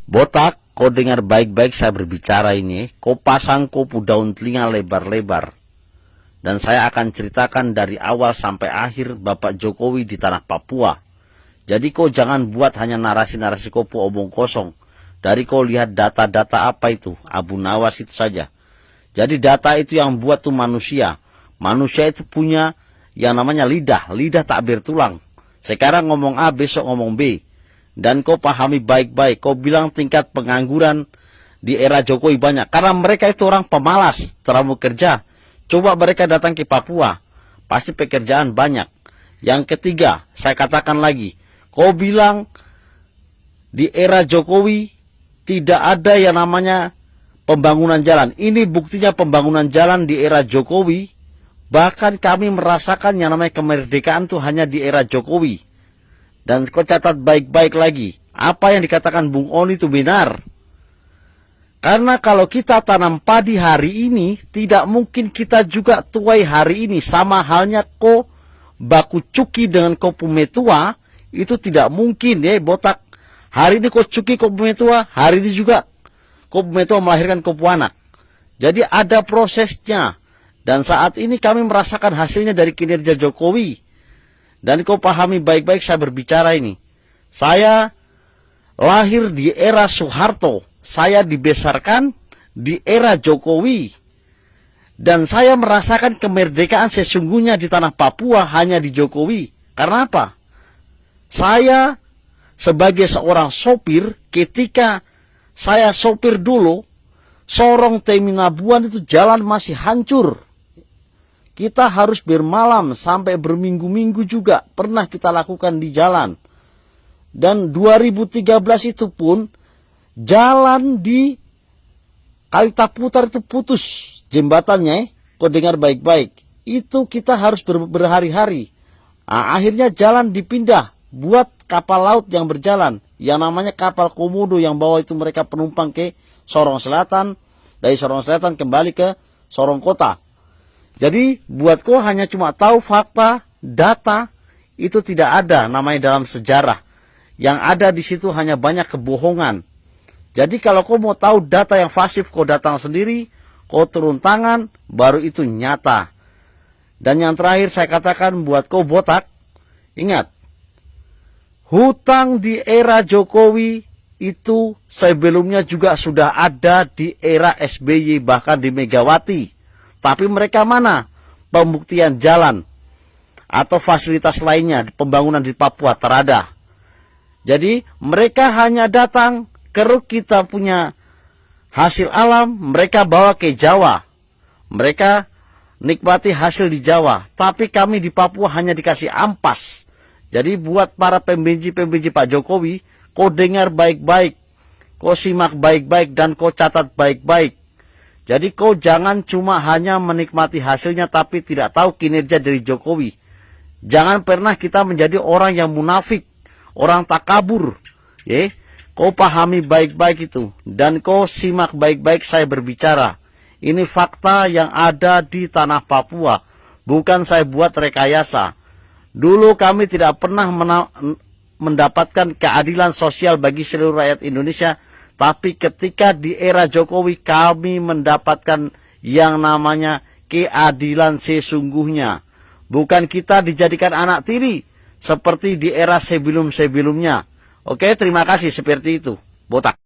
Botak, kau dengar baik-baik saya berbicara ini. Kau pasang kopu daun telinga lebar-lebar. Dan saya akan ceritakan dari awal sampai akhir Bapak Jokowi di tanah Papua. Jadi kau jangan buat hanya narasi-narasi kopu omong kosong. Dari kau lihat data-data apa itu, Abu Nawas itu saja. Jadi data itu yang buat tuh manusia. Manusia itu punya yang namanya lidah. Lidah tak bertulang. Sekarang ngomong A, besok ngomong B. Dan kau pahami baik-baik. Kau bilang tingkat pengangguran di era Jokowi banyak. Karena mereka itu orang pemalas, terlalu kerja. Coba mereka datang ke Papua. Pasti pekerjaan banyak. Yang ketiga, saya katakan lagi. Kau bilang di era Jokowi tidak ada yang namanya pembangunan jalan. Ini buktinya pembangunan jalan di era Jokowi. Bahkan kami merasakan yang namanya kemerdekaan itu hanya di era Jokowi. Dan kau catat baik-baik lagi. Apa yang dikatakan Bung Oni itu benar. Karena kalau kita tanam padi hari ini, tidak mungkin kita juga tuai hari ini. Sama halnya kau baku cuki dengan kau pumetua, itu tidak mungkin ya botak. Hari ini kau cuki kau pumetua, hari ini juga kau pumetua melahirkan kau anak. Jadi ada prosesnya. Dan saat ini kami merasakan hasilnya dari kinerja Jokowi. Dan kau pahami baik-baik saya berbicara ini. Saya lahir di era Soeharto. Saya dibesarkan di era Jokowi. Dan saya merasakan kemerdekaan sesungguhnya di tanah Papua hanya di Jokowi. Karena apa? Saya sebagai seorang sopir, ketika saya sopir dulu, Sorong Teminabuan itu jalan masih hancur. Kita harus bermalam sampai berminggu-minggu juga pernah kita lakukan di jalan. Dan 2013 itu pun jalan di Kalitaputar itu putus jembatannya. Kau dengar baik-baik. Itu kita harus berhari-hari. Nah, akhirnya jalan dipindah buat kapal laut yang berjalan. Yang namanya kapal Komodo yang bawa itu mereka penumpang ke Sorong Selatan. Dari Sorong Selatan kembali ke Sorong Kota. Jadi buatku hanya cuma tahu fakta, data, itu tidak ada namanya dalam sejarah. Yang ada di situ hanya banyak kebohongan. Jadi kalau kau mau tahu data yang pasif, kau datang sendiri, kau turun tangan, baru itu nyata. Dan yang terakhir saya katakan buat kau botak, ingat, hutang di era Jokowi itu sebelumnya juga sudah ada di era SBY, bahkan di Megawati. Tapi mereka mana? Pembuktian jalan atau fasilitas lainnya, pembangunan di Papua terada. Jadi mereka hanya datang, kalau kita punya hasil alam, mereka bawa ke Jawa. Mereka nikmati hasil di Jawa. Tapi kami di Papua hanya dikasih ampas. Jadi buat para pembenci-pembenci Pak Jokowi, kau dengar baik-baik, kau simak baik-baik, dan kau catat baik-baik. Jadi kau jangan cuma hanya menikmati hasilnya tapi tidak tahu kinerja dari Jokowi. Jangan pernah kita menjadi orang yang munafik, orang takabur. Kau pahami baik-baik itu. Dan kau simak baik-baik saya berbicara. Ini fakta yang ada di tanah Papua. Bukan saya buat rekayasa. Dulu kami tidak pernah mendapatkan keadilan sosial bagi seluruh rakyat Indonesia. Tapi ketika di era Jokowi kami mendapatkan yang namanya keadilan sesungguhnya. Bukan kita dijadikan anak tiri seperti di era sebelum-sebelumnya. Oke, terima kasih seperti itu. Botak.